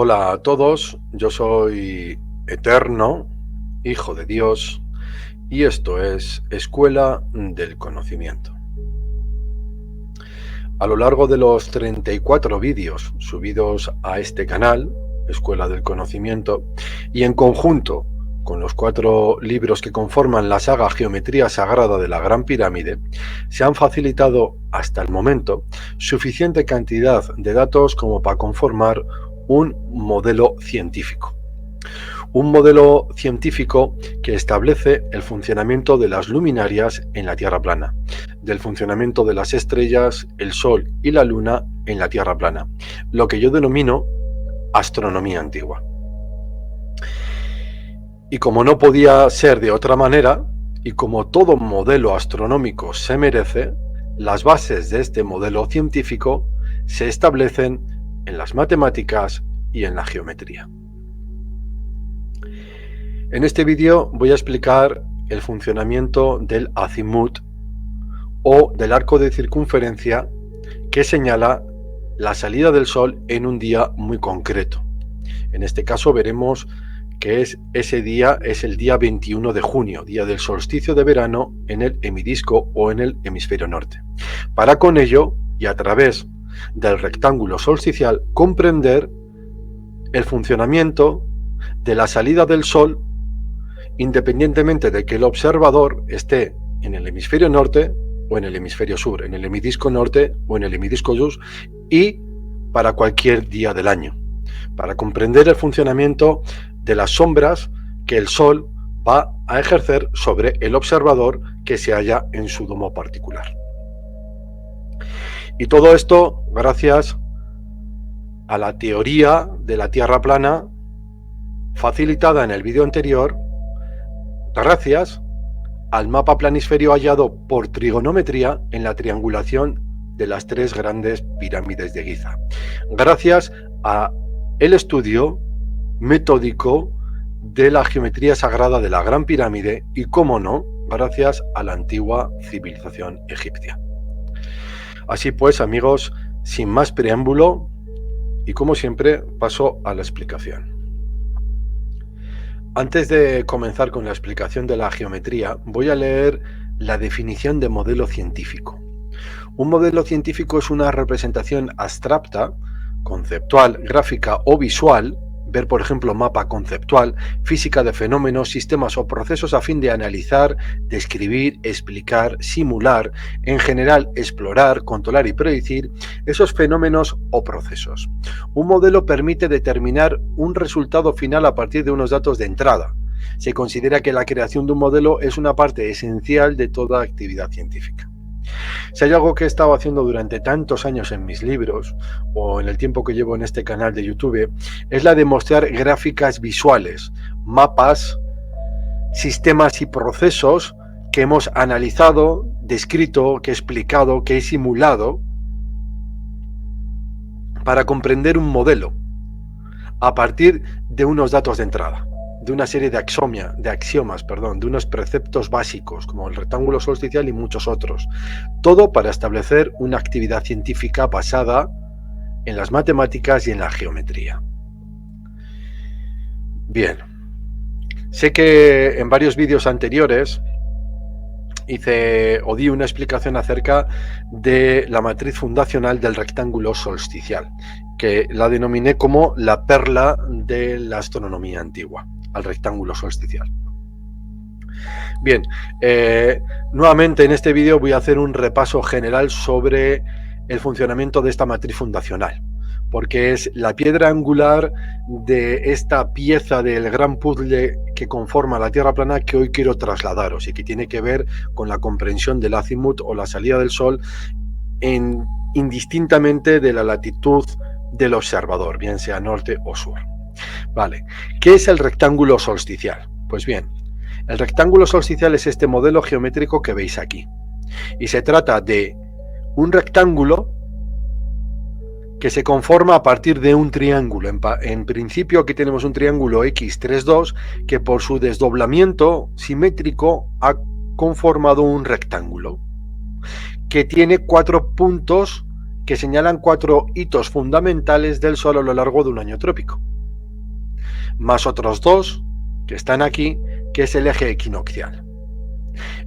Hola a todos, yo soy Eterno, Hijo de Dios, y esto es Escuela del Conocimiento. A lo largo de los 34 vídeos subidos a este canal, Escuela del Conocimiento, y en conjunto con los 4 libros que conforman la saga Geometría Sagrada de la Gran Pirámide, se han facilitado hasta el momento suficiente cantidad de datos como para conformar un modelo científico. Un modelo científico que establece el funcionamiento de las luminarias en la Tierra plana, del funcionamiento de las estrellas, el Sol y la Luna en la Tierra plana, lo que yo denomino astronomía antigua. Y como no podía ser de otra manera, y como todo modelo astronómico se merece, las bases de este modelo científico se establecen en las matemáticas y en la geometría. En este vídeo voy a explicar el funcionamiento del azimut o del arco de circunferencia que señala la salida del Sol en un día muy concreto. En este caso veremos que ese día es el día 21 de junio, día del solsticio de verano en el hemidisco o en el hemisferio norte. Para con ello, y a través del rectángulo solsticial, comprender el funcionamiento de la salida del Sol independientemente de que el observador esté en el hemisferio norte o en el hemisferio sur, en el hemidisco norte o en el hemidisco sur, y para cualquier día del año, para comprender el funcionamiento de las sombras que el Sol va a ejercer sobre el observador que se halla en su domo particular. Y todo esto gracias a la teoría de la Tierra plana facilitada en el vídeo anterior, gracias al mapa planisferio hallado por trigonometría en la triangulación de las 3 grandes pirámides de Giza, gracias a el estudio metódico de la geometría sagrada de la Gran Pirámide y, cómo no, gracias a la antigua civilización egipcia. Así pues, amigos, sin más preámbulo, y como siempre, paso a la explicación. Antes de comenzar con la explicación de la geometría, voy a leer la definición de modelo científico. Un modelo científico es una representación abstracta, conceptual, gráfica o visual, ver por ejemplo mapa conceptual, física de fenómenos, sistemas o procesos a fin de analizar, describir, explicar, simular, en general explorar, controlar y predecir esos fenómenos o procesos. Un modelo permite determinar un resultado final a partir de unos datos de entrada. Se considera que la creación de un modelo es una parte esencial de toda actividad científica. Si hay algo que he estado haciendo durante tantos años en mis libros o en el tiempo que llevo en este canal de YouTube, es la de mostrar gráficas visuales, mapas, sistemas y procesos que hemos analizado, descrito, que he explicado, que he simulado para comprender un modelo a partir de unos datos de entrada, de una serie de axiomas, de unos preceptos básicos como el rectángulo solsticial y muchos otros. Todo para establecer una actividad científica basada en las matemáticas y en la geometría. Bien, sé que en varios vídeos anteriores di una explicación acerca de la matriz fundacional del rectángulo solsticial, que la denominé como la perla de la astronomía antigua, al rectángulo solsticial. Bien, nuevamente en este vídeo voy a hacer un repaso general sobre el funcionamiento de esta matriz fundacional, porque es la piedra angular de esta pieza del gran puzzle que conforma la Tierra plana que hoy quiero trasladaros y que tiene que ver con la comprensión del azimut o la salida del Sol indistintamente de la latitud del observador, bien sea norte o sur. Vale, ¿qué es el rectángulo solsticial? Pues bien, el rectángulo solsticial es este modelo geométrico que veis aquí. Y se trata de un rectángulo que se conforma a partir de un triángulo. En principio aquí tenemos un triángulo X32 que por su desdoblamiento simétrico ha conformado un rectángulo que tiene 4 puntos que señalan 4 hitos fundamentales del Sol a lo largo de un año trópico. más otros dos que están aquí, que es el eje equinoccial.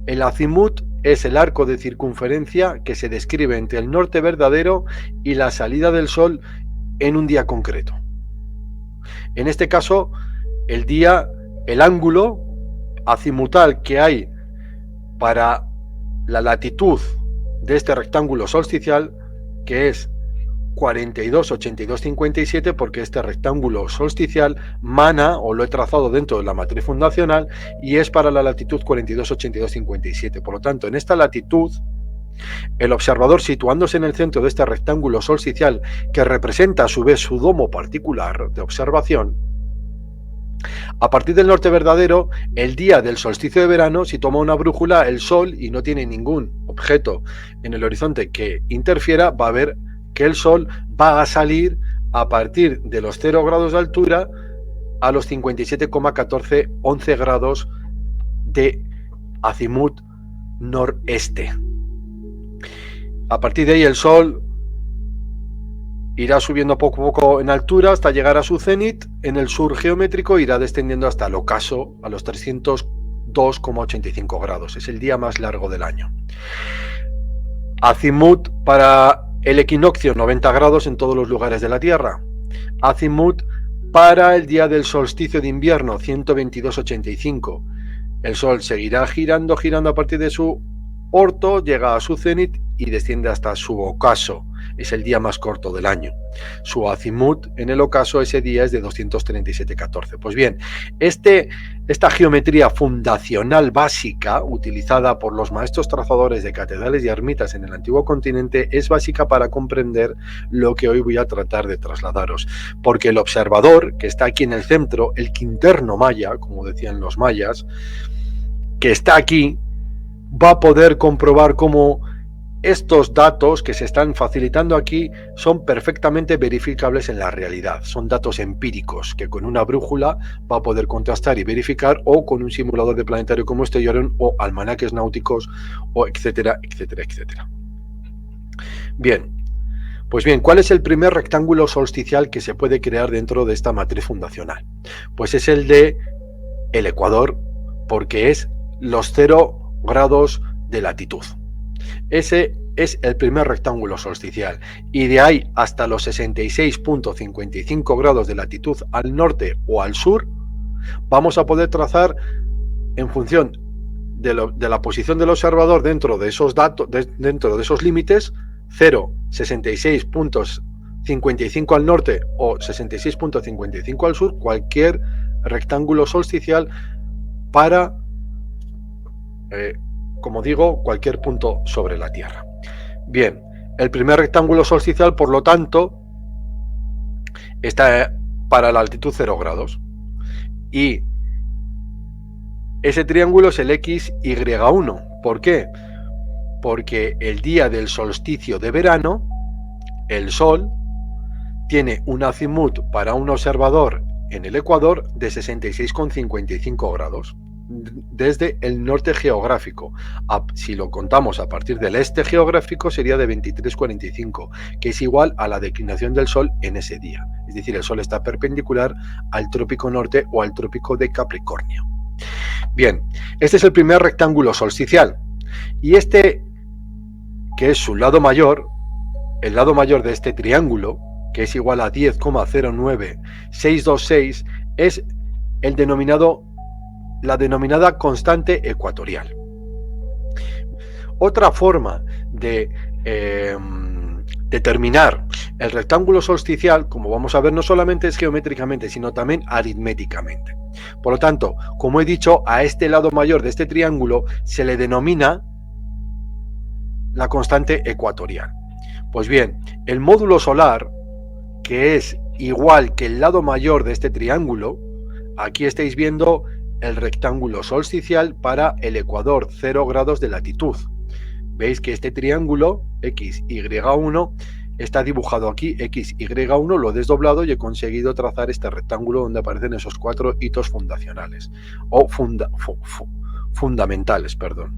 El azimut es el arco de circunferencia que se describe entre el norte verdadero y la salida del sol en un día concreto. En este caso, el ángulo azimutal que hay para la latitud de este rectángulo solsticial, que es 42, 82, 57, porque este rectángulo solsticial mana, o lo he trazado dentro de la matriz fundacional, y es para la latitud 42, 82, 57. Por lo tanto, en esta latitud, el observador, situándose en el centro de este rectángulo solsticial, que representa a su vez su domo particular de observación, a partir del norte verdadero, el día del solsticio de verano, si toma una brújula, el sol, y no tiene ningún objeto en el horizonte que interfiera, va a ver que el sol va a salir a partir de los 0 grados de altura a los 57,1411 grados de azimut noreste. A partir de ahí el sol irá subiendo poco a poco en altura hasta llegar a su cenit. En el sur geométrico irá descendiendo hasta el ocaso, a los 302,85 grados. Es el día más largo del año. Azimut para el equinoccio, 90 grados en todos los lugares de la Tierra. Azimut para el día del solsticio de invierno, 122,85. El sol seguirá girando a partir de su orto, llega a su cenit y desciende hasta su ocaso. Es el día más corto del año. Su azimut en el ocaso ese día es de 237,14. Pues bien, esta geometría fundacional básica utilizada por los maestros trazadores de catedrales y ermitas en el antiguo continente es básica para comprender lo que hoy voy a tratar de trasladaros, porque el observador que está aquí en el centro, el quinterno maya, como decían los mayas, que está aquí, va a poder comprobar cómo estos datos que se están facilitando aquí son perfectamente verificables en la realidad. Son datos empíricos que con una brújula va a poder contrastar y verificar, o con un simulador de planetario como este Stellarium, o almanaques náuticos, o etcétera, etcétera, etcétera. Bien, pues bien, ¿cuál es el primer rectángulo solsticial que se puede crear dentro de esta matriz fundacional? Pues es el de el ecuador, porque es los 0 grados de latitud. Ese es el primer rectángulo solsticial, y de ahí hasta los 66,55 grados de latitud al norte o al sur vamos a poder trazar, en función de la posición del observador dentro de esos datos, dentro de esos límites, 0, 66,55 al norte o 66,55 al sur, cualquier rectángulo solsticial para como digo, cualquier punto sobre la Tierra. Bien, el primer rectángulo solsticial, por lo tanto, está para la altitud 0 grados. Y ese triángulo es el XY1. ¿Por qué? Porque el día del solsticio de verano, el Sol tiene un azimut para un observador en el ecuador de 66,55 grados. Desde el norte geográfico, si lo contamos a partir del este geográfico, sería de 23,45, que es igual a la declinación del Sol en ese día. Es decir, el Sol está perpendicular al trópico norte o al trópico de Capricornio. Bien, este es el primer rectángulo solsticial, y este, que es su lado mayor, el lado mayor de este triángulo, que es igual a 10,09626, es la denominada constante ecuatorial. Otra forma de determinar el rectángulo solsticial, como vamos a ver, no solamente es geométricamente, sino también aritméticamente. Por lo tanto, como he dicho, a este lado mayor de este triángulo se le denomina la constante ecuatorial. Pues bien, el módulo solar, que es igual que el lado mayor de este triángulo, aquí estáis viendo el rectángulo solsticial para el ecuador, 0 grados de latitud. Veis que este triángulo XY1 está dibujado aquí, XY1, lo he desdoblado y he conseguido trazar este rectángulo donde aparecen esos 4 hitos fundacionales, o fundamentales, perdón.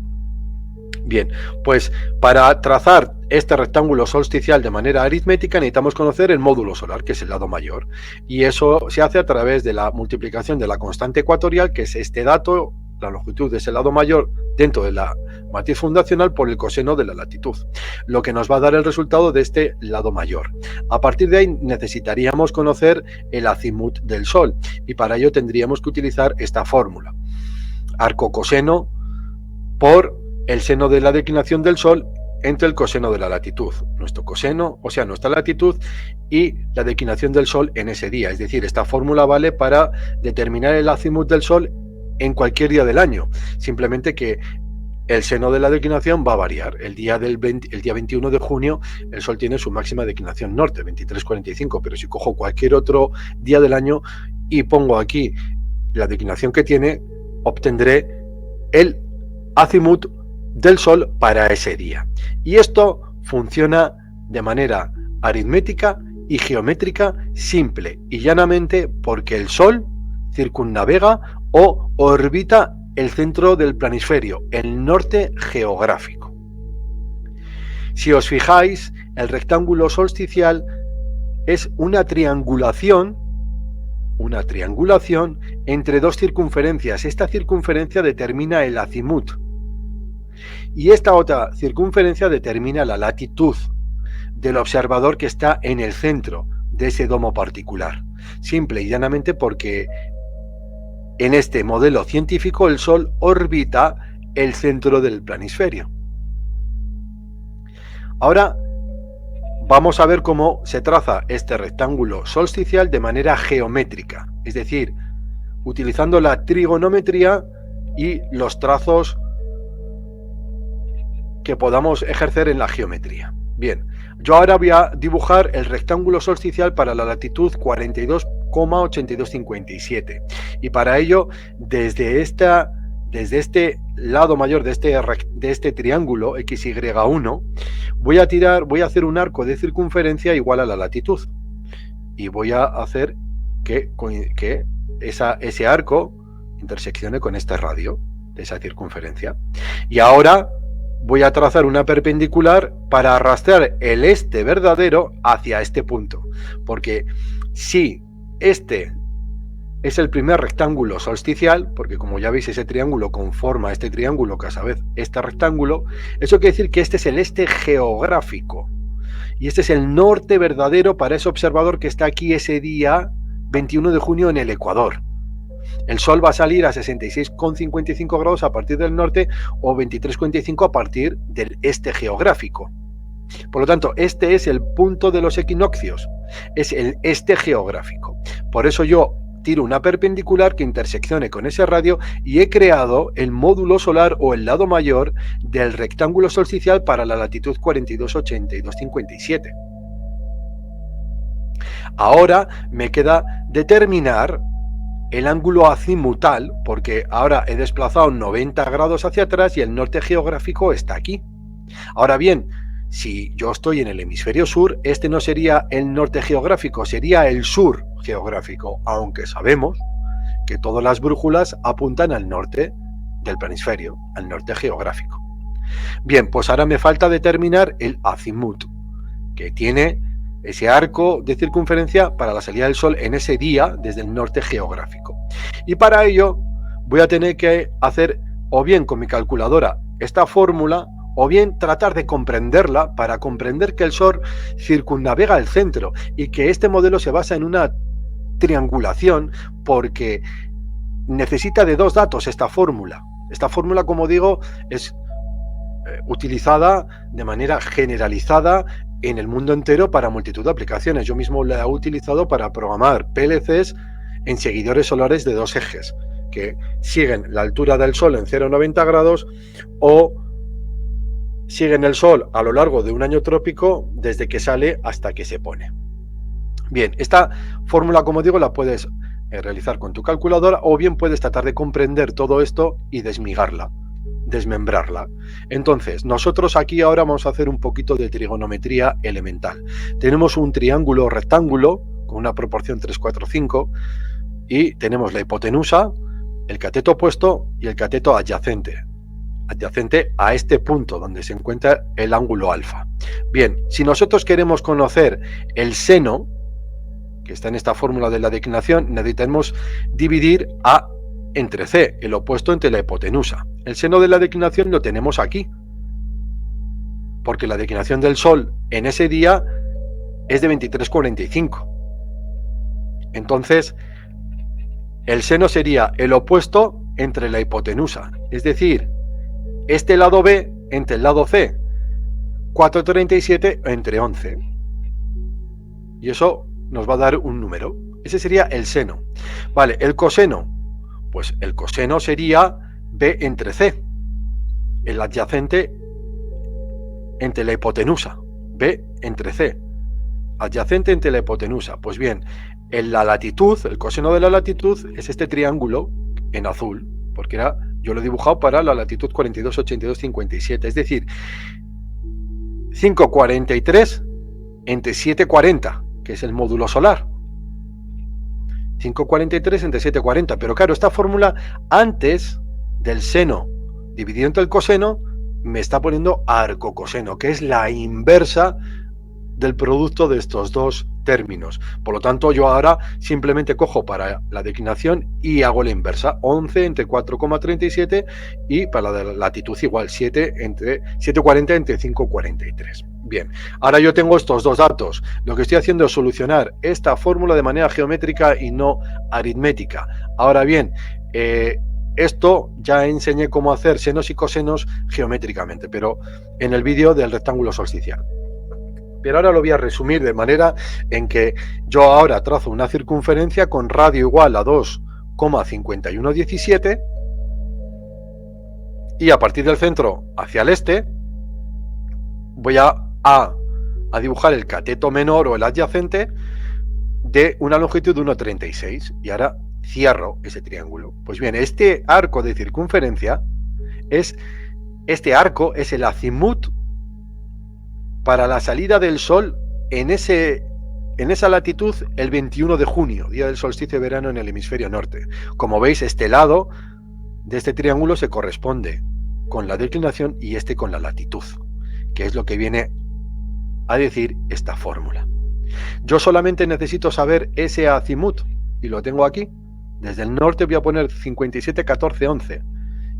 Bien, pues para trazar este rectángulo solsticial de manera aritmética necesitamos conocer el módulo solar, que es el lado mayor. Y eso se hace a través de la multiplicación de la constante ecuatorial, que es este dato, la longitud de ese lado mayor dentro de la matriz fundacional, por el coseno de la latitud, lo que nos va a dar el resultado de este lado mayor. A partir de ahí necesitaríamos conocer el acimut del Sol, y para ello tendríamos que utilizar esta fórmula: arco coseno por el seno de la declinación del Sol entre el coseno de la latitud, nuestro coseno, o sea, nuestra latitud, y la declinación del Sol en ese día. Es decir, esta fórmula vale para determinar el acimut del Sol en cualquier día del año, simplemente que el seno de la declinación va a variar. El día 21 de junio el Sol tiene su máxima declinación norte, 23,45, pero si cojo cualquier otro día del año y pongo aquí la declinación que tiene, obtendré el acimut del Sol para ese día. Y esto funciona de manera aritmética y geométrica simple y llanamente porque el Sol circunnavega o orbita el centro del planisferio, el norte geográfico. Si os fijáis, el rectángulo solsticial es una triangulación entre dos circunferencias. Esta circunferencia determina el acimut y esta otra circunferencia determina la latitud del observador que está en el centro de ese domo particular. Simple y llanamente porque en este modelo científico el Sol orbita el centro del planisferio. Ahora vamos a ver cómo se traza este rectángulo solsticial de manera geométrica, es decir, utilizando la trigonometría y los trazos que podamos ejercer en la geometría. Bien, yo ahora voy a dibujar el rectángulo solsticial para la latitud 42,8257 y para ello desde este lado mayor de este triángulo XY1 voy a hacer un arco de circunferencia igual a la latitud y voy a hacer que ese arco interseccione con este radio de esa circunferencia. Y ahora voy a trazar una perpendicular para arrastrar el este verdadero hacia este punto, porque si este es el primer rectángulo solsticial, porque como ya veis ese triángulo conforma este triángulo que a su vez este rectángulo, eso quiere decir que este es el este geográfico y este es el norte verdadero para ese observador que está aquí ese día 21 de junio en el Ecuador. El Sol va a salir a 66,55 grados a partir del norte o 23,45 a partir del este geográfico. Por lo tanto, este es el punto de los equinoccios, es el este geográfico. Por eso yo tiro una perpendicular que interseccione con ese radio y he creado el módulo solar o el lado mayor del rectángulo solsticial para la latitud 42,8257. Ahora me queda determinar el ángulo azimutal, porque ahora he desplazado 90 grados hacia atrás y el norte geográfico está aquí. Ahora bien, si yo estoy en el hemisferio sur, este no sería el norte geográfico, sería el sur geográfico, aunque sabemos que todas las brújulas apuntan al norte del planisferio, al norte geográfico. Bien, pues ahora me falta determinar el acimut, que tiene ese arco de circunferencia para la salida del Sol en ese día desde el norte geográfico. Y para ello voy a tener que hacer o bien con mi calculadora esta fórmula o bien tratar de comprenderla para comprender que el Sol circunnavega el centro y que este modelo se basa en una triangulación porque necesita de dos datos esta fórmula. Esta fórmula, como digo, es utilizada de manera generalizada en el mundo entero para multitud de aplicaciones. Yo mismo la he utilizado para programar PLCs en seguidores solares de dos ejes que siguen la altura del Sol en 0,90 grados o siguen el Sol a lo largo de un año trópico desde que sale hasta que se pone. Bien, esta fórmula, como digo, la puedes realizar con tu calculadora o bien puedes tratar de comprender todo esto y desmembrarla. Entonces, nosotros aquí ahora vamos a hacer un poquito de trigonometría elemental. Tenemos un triángulo rectángulo con una proporción 3, 4, 5 y tenemos la hipotenusa, el cateto opuesto y el cateto adyacente. adyacente a este punto donde se encuentra el ángulo alfa. Bien, si nosotros queremos conocer el seno, que está en esta fórmula de la declinación, necesitamos dividir A entre C, el opuesto entre la hipotenusa. El seno de la declinación lo tenemos aquí, porque la declinación del Sol en ese día es de 23,45. Entonces, el seno sería el opuesto entre la hipotenusa, es decir, este lado B entre el lado C, 4,37 entre 11. Y eso nos va a dar un número. Ese sería el seno. Vale, el coseno. Pues el coseno sería B entre C, el adyacente entre la hipotenusa. B entre C, adyacente entre la hipotenusa. Pues bien, en la latitud, el coseno de la latitud es este triángulo en azul, porque yo lo he dibujado para la latitud 42, 82, 57, es decir, 5,43 entre 7,40, que es el módulo solar. 5,43 entre 7,40, pero claro, esta fórmula antes del seno dividido entre el coseno me está poniendo arcocoseno, que es la inversa del producto de estos dos términos. Por lo tanto, yo ahora simplemente cojo para la declinación y hago la inversa. 11 entre 4,37 y para la latitud igual 7,40 entre 5,43. Bien, ahora yo tengo estos dos datos. Lo que estoy haciendo es solucionar esta fórmula de manera geométrica y no aritmética. Ahora bien, esto ya enseñé cómo hacer senos y cosenos geométricamente, pero en el vídeo del rectángulo solsticial. Pero ahora lo voy a resumir de manera en que yo ahora trazo una circunferencia con radio igual a 2,5117 y a partir del centro hacia el este voy a dibujar el cateto menor o el adyacente de una longitud de 1,36 y ahora cierro ese triángulo. Pues bien, este arco de circunferencia es el azimut para la salida del Sol en esa latitud el 21 de junio, día del solsticio de verano en el hemisferio norte. Como veis, este lado de este triángulo se corresponde con la declinación y este con la latitud, que es lo que viene a decir esta fórmula. Yo solamente necesito saber ese azimut y lo tengo aquí. Desde el norte voy a poner 57, 14, 11,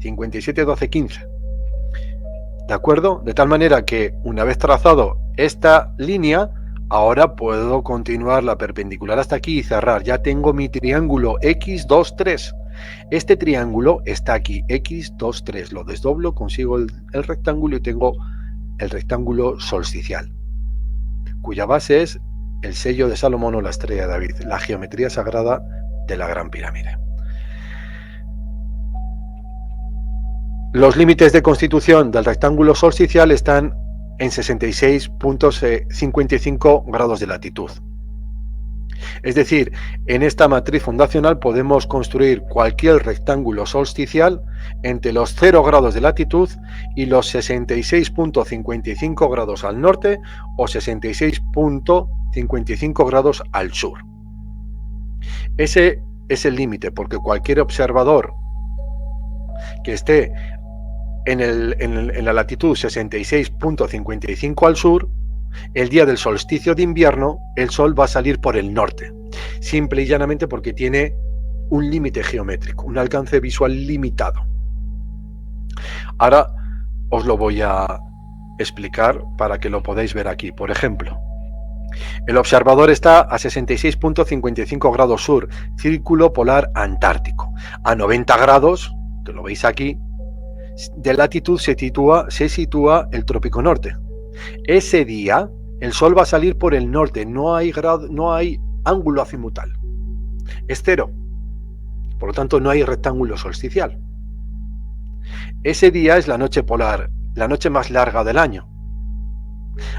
57, 12, 15. ¿De acuerdo? De tal manera que una vez trazado esta línea, ahora puedo continuar la perpendicular hasta aquí y cerrar. Ya tengo mi triángulo X2, 3. Este triángulo está aquí, X2, 3. Lo desdoblo, consigo el rectángulo y tengo el rectángulo solsticial, cuya base es el sello de Salomón o la estrella de David, la geometría sagrada de la Gran Pirámide. Los límites de constitución del rectángulo solsticial están en 66,55 grados de latitud. Es decir, en esta matriz fundacional podemos construir cualquier rectángulo solsticial entre los 0 grados de latitud y los 66,55 grados al norte o 66,55 grados al sur. Ese es el límite, porque cualquier observador que esté en la latitud 66,55 al sur, el día del solsticio de invierno, el Sol va a salir por el norte, simple y llanamente porque tiene un límite geométrico, un alcance visual limitado. Ahora os lo voy a explicar para que lo podáis ver aquí. Por ejemplo, el observador está a 66,55 grados sur, círculo polar antártico. A 90 grados, que lo veis aquí, de latitud se sitúa el trópico norte. Ese día el Sol va a salir por el norte, no hay ángulo azimutal, es 0, por lo tanto no hay rectángulo solsticial. Ese día es la noche polar, la noche más larga del año.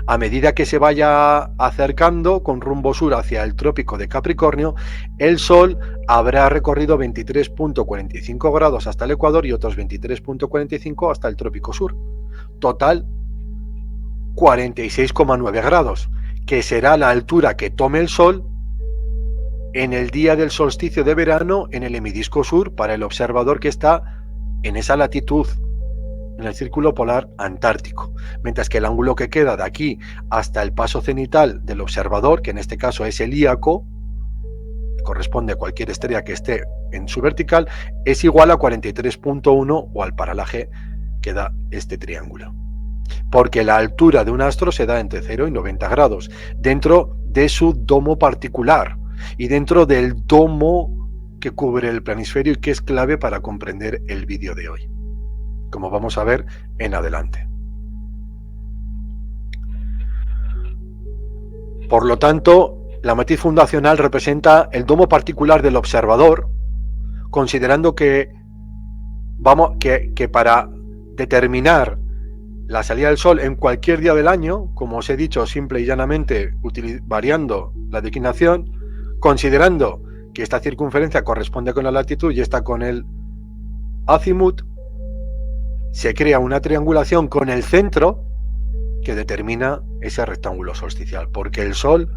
A medida que se vaya acercando con rumbo sur hacia el trópico de Capricornio, el Sol habrá recorrido 23,45 grados hasta el ecuador y otros 23,45 hasta el trópico sur. Total 46,9 grados, que será la altura que tome el Sol en el día del solsticio de verano en el hemisferio sur para el observador que está en esa latitud en el círculo polar antártico, mientras que el ángulo que queda de aquí hasta el paso cenital del observador, que en este caso es helíaco, corresponde a cualquier estrella que esté en su vertical, es igual a 43.1 o al paralaje que da este triángulo. Porque la altura de un astro se da entre 0 y 90 grados, dentro de su domo particular y dentro del domo que cubre el planisferio y que es clave para comprender el vídeo de hoy, como vamos a ver en adelante. Por lo tanto, la matriz fundacional representa el domo particular del observador, considerando que para determinar la salida del Sol en cualquier día del año, como os he dicho, simple y llanamente variando la declinación, considerando que esta circunferencia corresponde con la latitud y esta con el azimut, se crea una triangulación con el centro que determina ese rectángulo solsticial, porque el Sol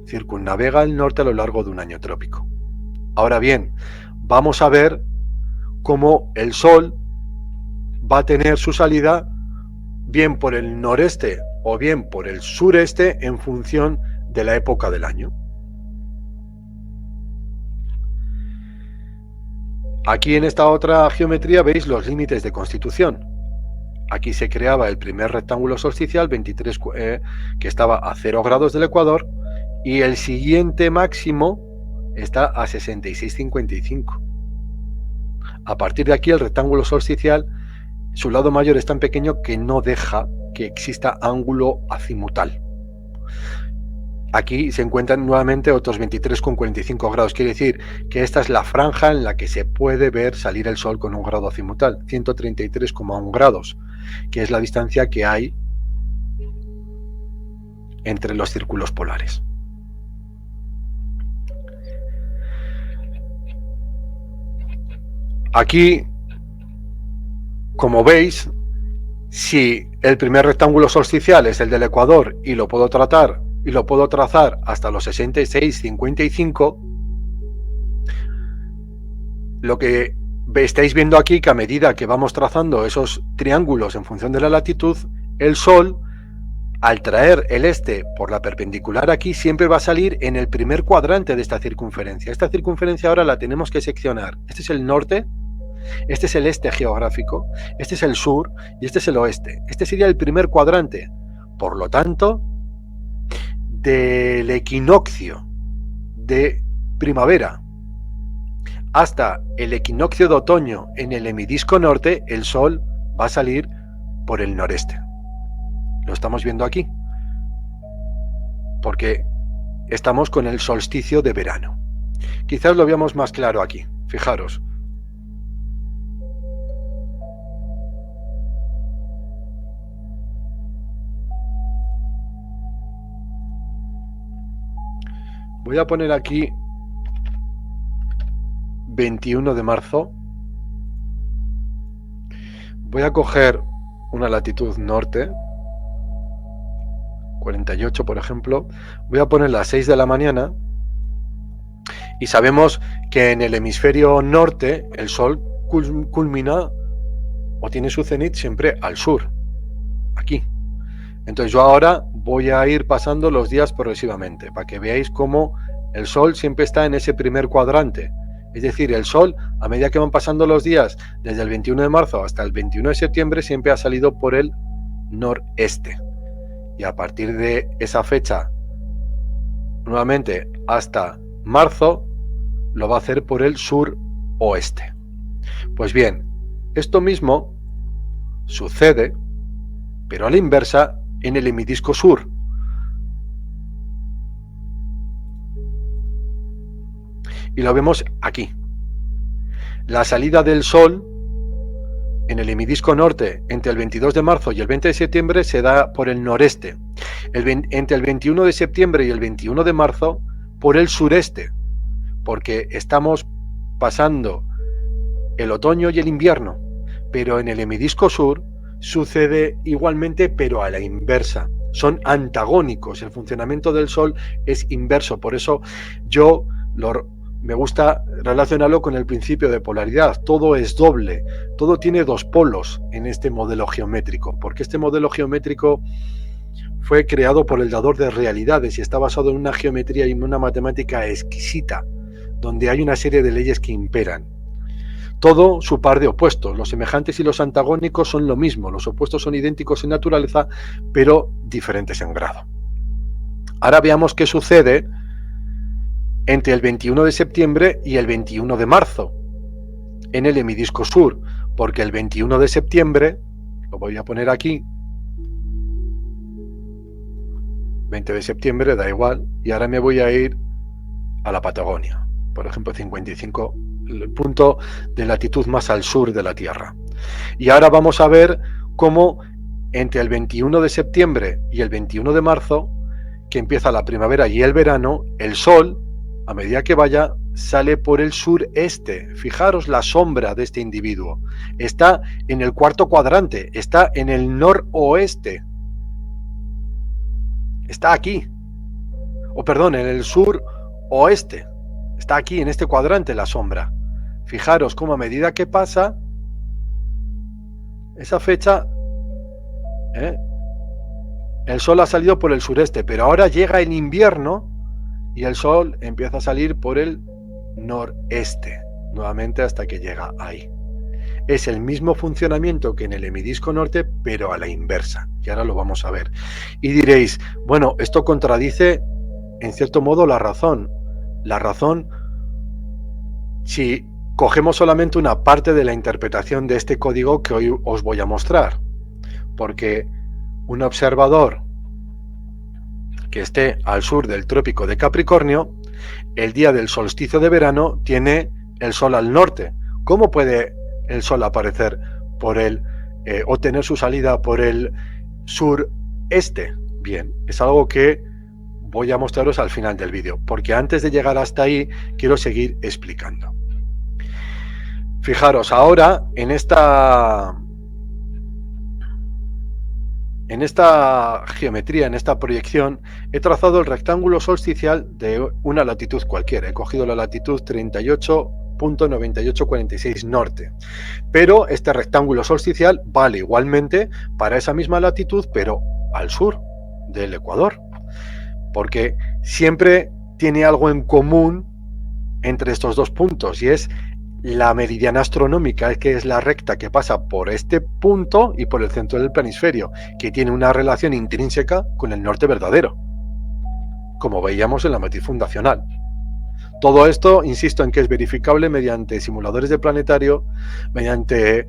circunnavega el norte a lo largo de un año trópico. Ahora bien, vamos a ver cómo el Sol va a tener su salida bien por el noreste o bien por el sureste en función de la época del año. Aquí en esta otra geometría veis los límites de constitución. Aquí se creaba el primer rectángulo solsticial, 23, que estaba a 0 grados del ecuador, y el siguiente máximo está a 66,55. A partir de aquí el rectángulo solsticial, su lado mayor es tan pequeño que no deja que exista ángulo azimutal. Aquí se encuentran nuevamente otros 23,45 grados, quiere decir que esta es la franja en la que se puede ver salir el Sol con un grado azimutal, 133,1 grados, que es la distancia que hay entre los círculos polares. Aquí, como veis, si el primer rectángulo solsticial es el del ecuador y lo puedo trazar hasta los 66,55, lo que estáis viendo aquí, que a medida que vamos trazando esos triángulos en función de la latitud, el Sol, al traer el este por la perpendicular aquí, siempre va a salir en el primer cuadrante de esta circunferencia. Esta circunferencia ahora la tenemos que seccionar. Este es el norte, este es el este geográfico, este es el sur y este es el oeste. Este sería el primer cuadrante. Por lo tanto, del equinoccio de primavera hasta el equinoccio de otoño en el hemidisco norte, el Sol va a salir por el noreste. Lo estamos viendo aquí, porque estamos con el solsticio de verano. Quizás lo veamos más claro aquí, fijaros. Voy a poner aquí 21 de marzo. Voy a coger una latitud norte, 48 por ejemplo. Voy a poner las 6 de la mañana. Y sabemos que en el hemisferio norte el Sol culmina o tiene su cenit siempre al sur, aquí. Entonces yo ahora voy a ir pasando los días progresivamente para que veáis cómo el Sol siempre está en ese primer cuadrante. Es decir, el Sol, a medida que van pasando los días, desde el 21 de marzo hasta el 21 de septiembre, siempre ha salido por el noreste. Y a partir de esa fecha, nuevamente hasta marzo, lo va a hacer por el sur-oeste. Pues bien, esto mismo sucede, pero a la inversa, en el hemidisco sur. Y lo vemos aquí. La salida del Sol en el hemidisco norte entre el 22 de marzo y el 20 de septiembre se da por el noreste. Entre el 21 de septiembre y el 21 de marzo por el sureste, porque estamos pasando el otoño y el invierno, pero en el hemidisco sur sucede igualmente, pero a la inversa. Son antagónicos, el funcionamiento del Sol es inverso, por eso yo me gusta relacionarlo con el principio de polaridad. Todo es doble, todo tiene dos polos en este modelo geométrico, porque este modelo geométrico fue creado por el dador de realidades y está basado en una geometría y en una matemática exquisita, donde hay una serie de leyes que imperan. Todo su par de opuestos, los semejantes y los antagónicos son lo mismo, los opuestos son idénticos en naturaleza, pero diferentes en grado. Ahora veamos qué sucede entre el 21 de septiembre y el 21 de marzo en el hemisferio sur, porque el 21 de septiembre, lo voy a poner aquí, 20 de septiembre, da igual, y ahora me voy a ir a la Patagonia, por ejemplo 55, el punto de latitud más al sur de la Tierra. Y ahora vamos a ver cómo entre el 21 de septiembre y el 21 de marzo, que empieza la primavera y el verano, el Sol, a medida que vaya, sale por el sureste. Fijaros la sombra de este individuo. Está en el cuarto cuadrante, está en el noroeste. Está aquí. O perdón, en el suroeste. Está aquí, en este cuadrante, la sombra. Fijaros cómo a medida que pasa, esa fecha, el Sol ha salido por el sureste, pero ahora llega el invierno y el Sol empieza a salir por el noreste, nuevamente hasta que llega ahí. Es el mismo funcionamiento que en el hemisferio norte, pero a la inversa, y ahora lo vamos a ver. Y diréis, bueno, esto contradice en cierto modo la razón. La razón, si cogemos solamente una parte de la interpretación de este código que hoy os voy a mostrar, porque un observador que esté al sur del trópico de Capricornio, el día del solsticio de verano tiene el Sol al norte. ¿Cómo puede el Sol aparecer por el o tener su salida por el sureste? Bien, es algo que voy a mostraros al final del vídeo, porque antes de llegar hasta ahí quiero seguir explicando. Fijaros, ahora en esta geometría, en esta proyección, he trazado el rectángulo solsticial de una latitud cualquiera. He cogido la latitud 38.9846 norte. Pero este rectángulo solsticial vale igualmente para esa misma latitud, pero al sur del Ecuador. Porque siempre tiene algo en común entre estos dos puntos, y es la meridiana astronómica, que es la recta que pasa por este punto y por el centro del planisferio, que tiene una relación intrínseca con el norte verdadero, como veíamos en la matriz fundacional. Todo esto, insisto en que es verificable mediante simuladores de planetario, mediante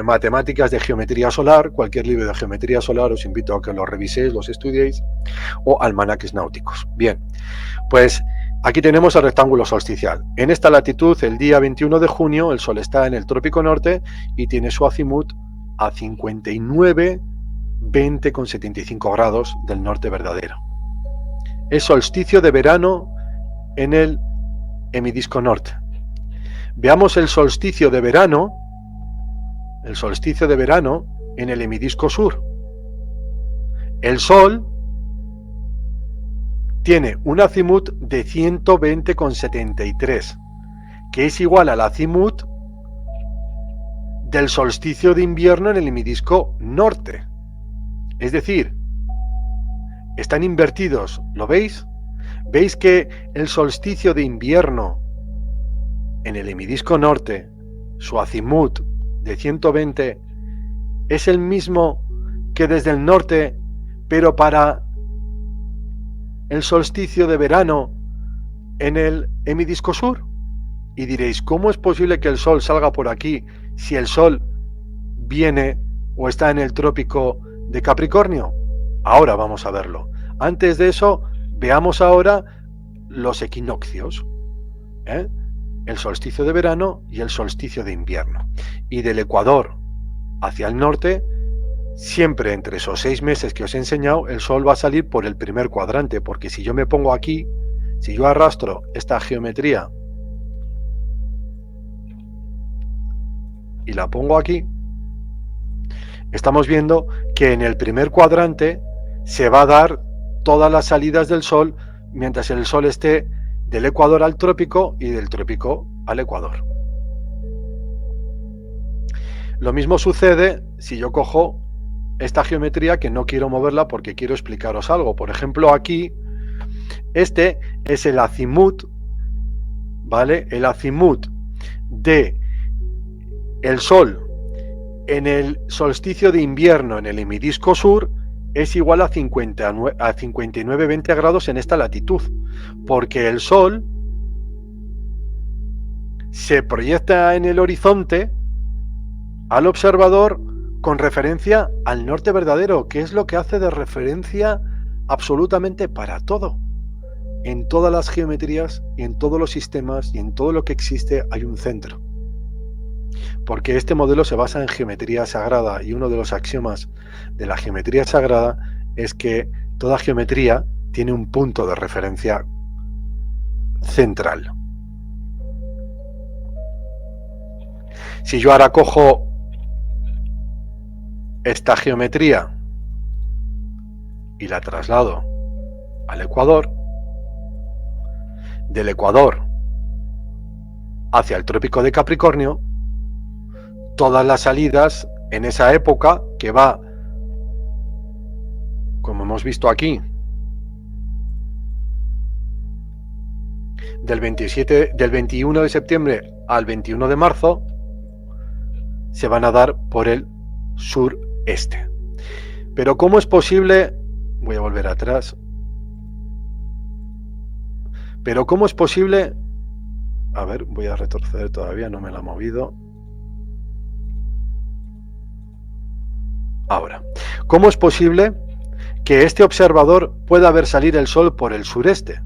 matemáticas de geometría solar. Cualquier libro de geometría solar os invito a que lo reviséis, los estudiéis, o almanaques náuticos. Bien, pues aquí tenemos el rectángulo solsticial. En esta latitud, el día 21 de junio, el Sol está en el trópico norte y tiene su azimut a 59,20,75 grados del norte verdadero. Es solsticio de verano en el hemisferio norte. Veamos el solsticio de verano en el hemisferio sur. El Sol tiene un azimut de 120,73, que es igual al azimut del solsticio de invierno en el hemisferio norte. Es decir, están invertidos, ¿lo veis? ¿Veis que el solsticio de invierno en el hemisferio norte, su azimut de 120, es el mismo que desde el norte, pero para el solsticio de verano en el hemisferio sur? Y diréis, ¿cómo es posible que el Sol salga por aquí si el Sol viene o está en el trópico de Capricornio? Ahora vamos a verlo. Antes de eso, veamos ahora los equinoccios, el solsticio de verano y el solsticio de invierno. Y del Ecuador hacia el norte, siempre entre esos 6 meses que os he enseñado, el Sol va a salir por el primer cuadrante, porque si yo me pongo aquí, si yo arrastro esta geometría y la pongo aquí, estamos viendo que en el primer cuadrante se va a dar todas las salidas del Sol mientras el Sol esté del ecuador al trópico y del trópico al ecuador. Lo mismo sucede si yo cojo esta geometría que no quiero moverla porque quiero explicaros algo. Por ejemplo, aquí, este es el azimut, ¿vale? El azimut de el Sol en el solsticio de invierno en el hemisferio sur es igual a 59,20 grados en esta latitud, porque el Sol se proyecta en el horizonte al observador con referencia al norte verdadero, que es lo que hace de referencia absolutamente para todo. En todas las geometrías y en todos los sistemas y en todo lo que existe hay un centro. Porque este modelo se basa en geometría sagrada, y uno de los axiomas de la geometría sagrada es que toda geometría tiene un punto de referencia central. Si yo ahora cojo esta geometría y la traslado al ecuador, del ecuador hacia el trópico de Capricornio, todas las salidas en esa época, que va, como hemos visto aquí, del 21 de septiembre al 21 de marzo, se van a dar por el sureste. Pero ¿cómo es posible? Voy a volver atrás. Pero ¿cómo es posible? A ver, voy a retroceder todavía, no me la ha movido. Ahora, ¿cómo es posible que este observador pueda ver salir el Sol por el sureste?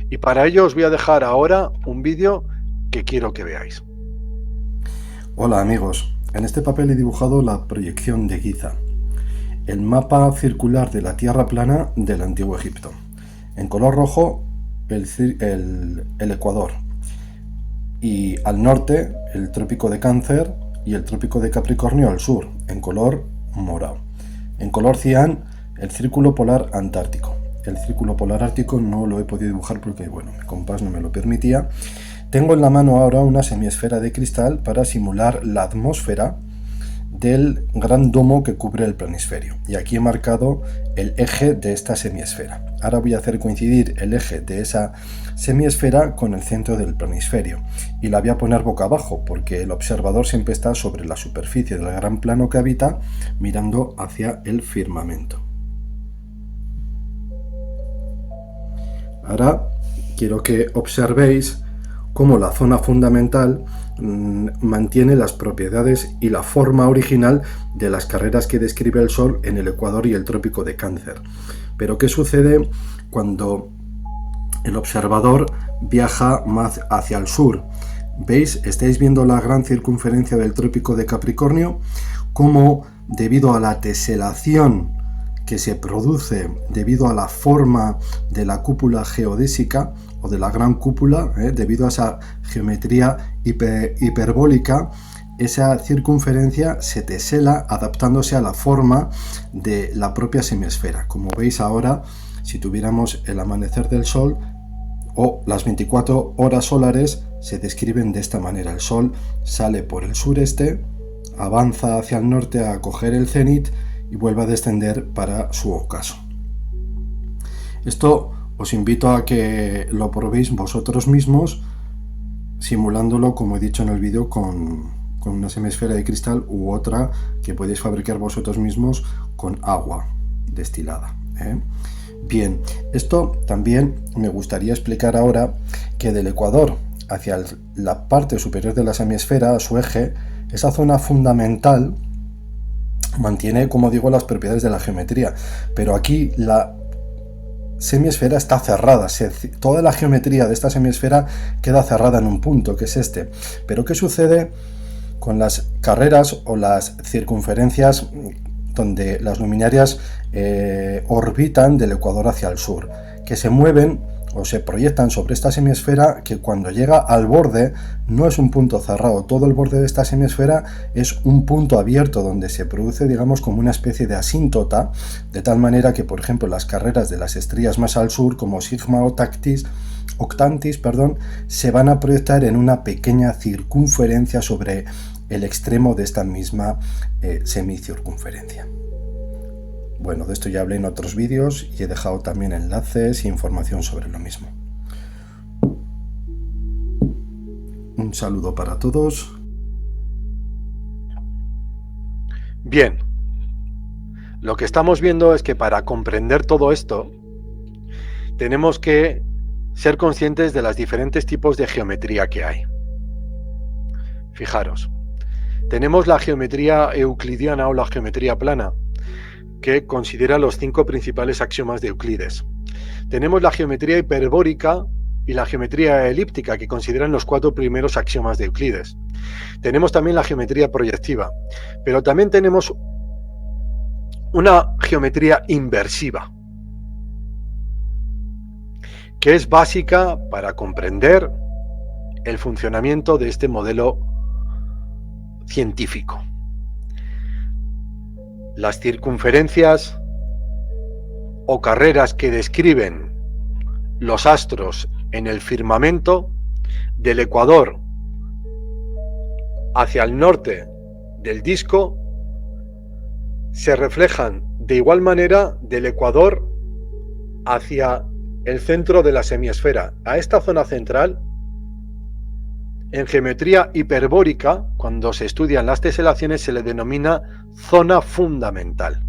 Y para ello os voy a dejar ahora un vídeo que quiero que veáis. Hola amigos, en este papel he dibujado la proyección de Giza, el mapa circular de la Tierra plana del Antiguo Egipto. En color rojo el Ecuador, y al norte el Trópico de Cáncer y el Trópico de Capricornio al sur, en color morado. En color cian el Círculo Polar Antártico. El Círculo Polar Ártico no lo he podido dibujar porque, bueno, mi compás no me lo permitía. Tengo en la mano ahora una semiesfera de cristal para simular la atmósfera del gran domo que cubre el planisferio, y aquí he marcado el eje de esta semiesfera. Ahora voy a hacer coincidir el eje de esa semiesfera con el centro del planisferio, y la voy a poner boca abajo porque el observador siempre está sobre la superficie del gran plano que habita, mirando hacia el firmamento. Ahora quiero que observéis cómo la zona fundamental mantiene las propiedades y la forma original de las carreras que describe el Sol en el Ecuador y el Trópico de Cáncer. Pero ¿qué sucede cuando el observador viaja más hacia el sur? ¿Veis? Estáis viendo la gran circunferencia del Trópico de Capricornio, cómo debido a la teselación que se produce debido a la forma de la cúpula geodésica o de la gran cúpula, debido a esa geometría hiperbólica, esa circunferencia se tesela adaptándose a la forma de la propia semiesfera. Como veis ahora, si tuviéramos el amanecer del Sol o las 24 horas solares, se describen de esta manera. El Sol sale por el sureste, avanza hacia el norte a coger el cenit y vuelve a descender para su ocaso. Esto os invito a que lo probéis vosotros mismos, simulándolo, como he dicho en el vídeo, con una semiesfera de cristal u otra que podéis fabricar vosotros mismos con agua destilada. Bien, esto también me gustaría explicar ahora, que del Ecuador hacia la parte superior de la semiesfera, a su eje, esa zona fundamental mantiene, como digo, las propiedades de la geometría, pero aquí la semiesfera está cerrada, toda la geometría de esta semiesfera queda cerrada en un punto, que es este. Pero ¿qué sucede con las carreras o las circunferencias donde las luminarias orbitan del Ecuador hacia el sur? Que se mueven o se proyectan sobre esta semiesfera, que cuando llega al borde no es un punto cerrado, todo el borde de esta semiesfera es un punto abierto donde se produce, digamos, como una especie de asíntota, de tal manera que, por ejemplo, las carreras de las estrellas más al sur, como Sigma Octantis, se van a proyectar en una pequeña circunferencia sobre el extremo de esta misma semicircunferencia. Bueno, de esto ya hablé en otros vídeos y he dejado también enlaces e información sobre lo mismo. Un saludo para todos. Bien, lo que estamos viendo es que para comprender todo esto tenemos que ser conscientes de los diferentes tipos de geometría que hay. Fijaros, tenemos la geometría euclidiana o la geometría plana, que considera los 5 principales axiomas de Euclides. Tenemos la geometría hiperbórica y la geometría elíptica, que consideran los 4 primeros axiomas de Euclides. Tenemos también la geometría proyectiva, pero también tenemos una geometría inversiva, que es básica para comprender el funcionamiento de este modelo científico. Las circunferencias o carreras que describen los astros en el firmamento del ecuador hacia el norte del disco se reflejan de igual manera del ecuador hacia el centro de la semiesfera. A esta zona central, en geometría hiperbórica, cuando se estudian las teselaciones, se le denomina zona fundamental.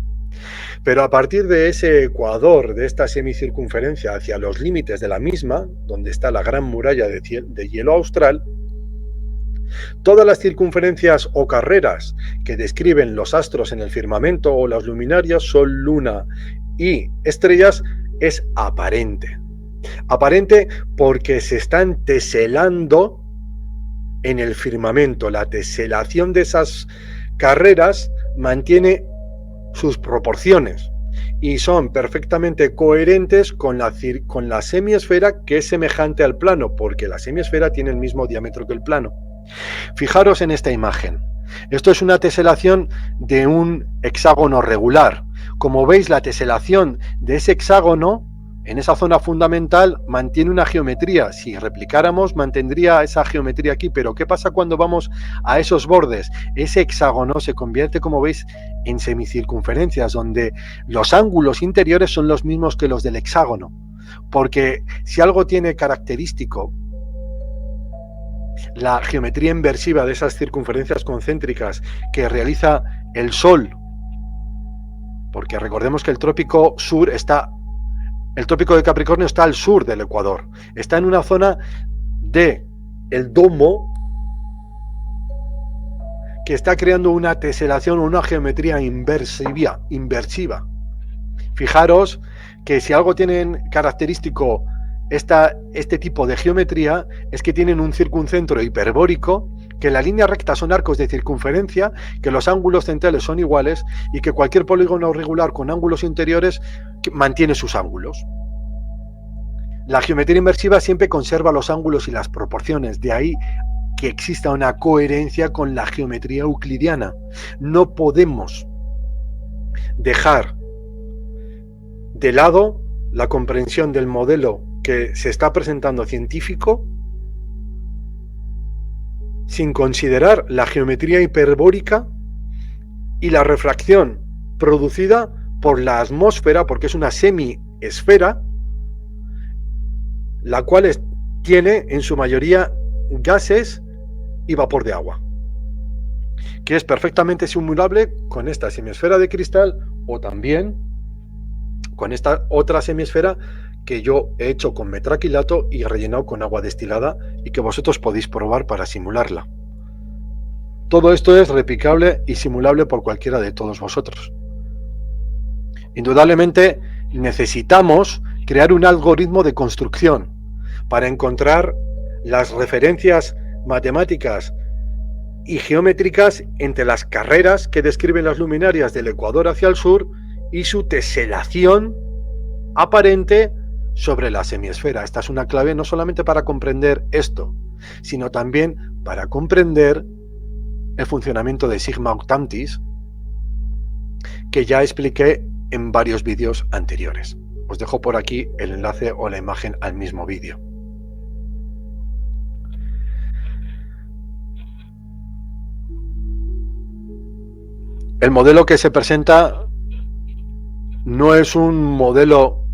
Pero a partir de ese ecuador, de esta semicircunferencia hacia los límites de la misma, donde está la gran muralla de hielo austral, todas las circunferencias o carreras que describen los astros en el firmamento o las luminarias, sol, luna y estrellas, es aparente. Aparente porque se están teselando en el firmamento. La teselación de esas carreras mantiene sus proporciones y son perfectamente coherentes con la semiesfera, que es semejante al plano, porque la semiesfera tiene el mismo diámetro que el plano. Fijaros en esta imagen. Esto es una teselación de un hexágono regular. Como veis, la teselación de ese hexágono en esa zona fundamental mantiene una geometría. Si replicáramos, mantendría esa geometría aquí, pero ¿qué pasa cuando vamos a esos bordes? Ese hexágono se convierte, como veis, en semicircunferencias, donde los ángulos interiores son los mismos que los del hexágono. Porque si algo tiene característico la geometría inversiva de esas circunferencias concéntricas que realiza el Sol, porque recordemos que el trópico de Capricornio está al sur del Ecuador, está en una zona de el domo que está creando una teselación o una geometría inversiva. Fijaros que si algo tienen característico este tipo de geometría, es que tienen un circuncentro hiperbórico, que la línea recta son arcos de circunferencia, que los ángulos centrales son iguales y que cualquier polígono regular con ángulos interiores mantiene sus ángulos. La geometría inversiva siempre conserva los ángulos y las proporciones, de ahí que exista una coherencia con la geometría euclidiana. No podemos dejar de lado la comprensión del modelo que se está presentando científico sin considerar la geometría hiperbórica y la refracción producida por la atmósfera, porque es una semiesfera, la cual tiene en su mayoría gases y vapor de agua, que es perfectamente simulable con esta semiesfera de cristal o también con esta otra semiesfera que yo he hecho con metraquilato y rellenado con agua destilada y que vosotros podéis probar para simularla. Todo esto es replicable y simulable por cualquiera de todos vosotros. Indudablemente necesitamos crear un algoritmo de construcción para encontrar las referencias matemáticas y geométricas entre las carreras que describen las luminarias del ecuador hacia el sur y su teselación aparente sobre la semiesfera. Esta es una clave no solamente para comprender esto, sino también para comprender el funcionamiento de Sigma Octantis, que ya expliqué en varios vídeos anteriores. Os dejo por aquí el enlace o la imagen al mismo vídeo. El modelo que se presenta no es un modelo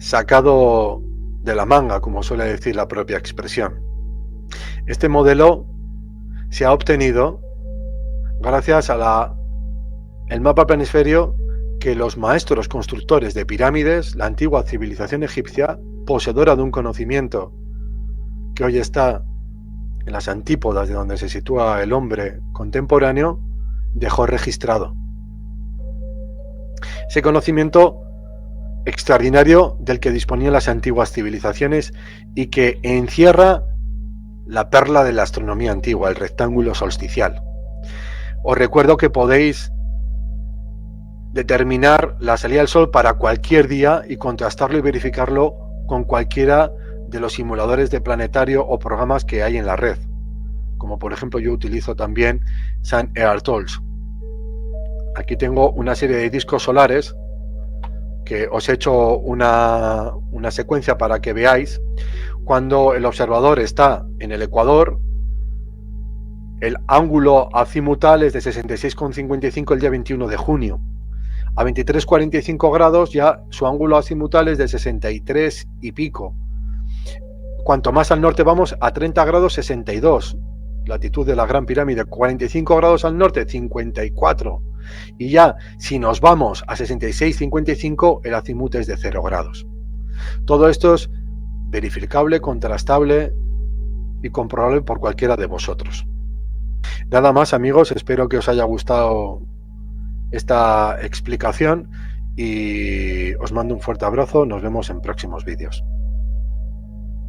sacado de la manga, como suele decir la propia expresión. Este modelo se ha obtenido gracias a el mapa planisferio que los maestros constructores de pirámides, la antigua civilización egipcia, poseedora de un conocimiento que hoy está en las antípodas de donde se sitúa el hombre contemporáneo, dejó registrado. Ese conocimiento extraordinario del que disponían las antiguas civilizaciones y que encierra la perla de la astronomía antigua, el rectángulo solsticial. Os recuerdo que podéis determinar la salida del Sol para cualquier día y contrastarlo y verificarlo con cualquiera de los simuladores de planetario o programas que hay en la red, como por ejemplo yo utilizo también Sun Earth Tools. Aquí tengo una serie de discos solares que os he hecho una secuencia para que veáis. Cuando el observador está en el ecuador, el ángulo azimutal es de 66,55 el día 21 de junio. A 23,45 grados ya su ángulo azimutal es de 63 y pico. Cuanto más al norte vamos, a 30 grados 62, latitud de la Gran Pirámide. 45 grados al norte, 54. Y ya si nos vamos a 66,55, el azimut es de 0 grados. Todo esto es verificable, contrastable y comprobable por cualquiera de vosotros. Nada más, amigos, espero que os haya gustado esta explicación y os mando un fuerte abrazo. Nos vemos en próximos vídeos.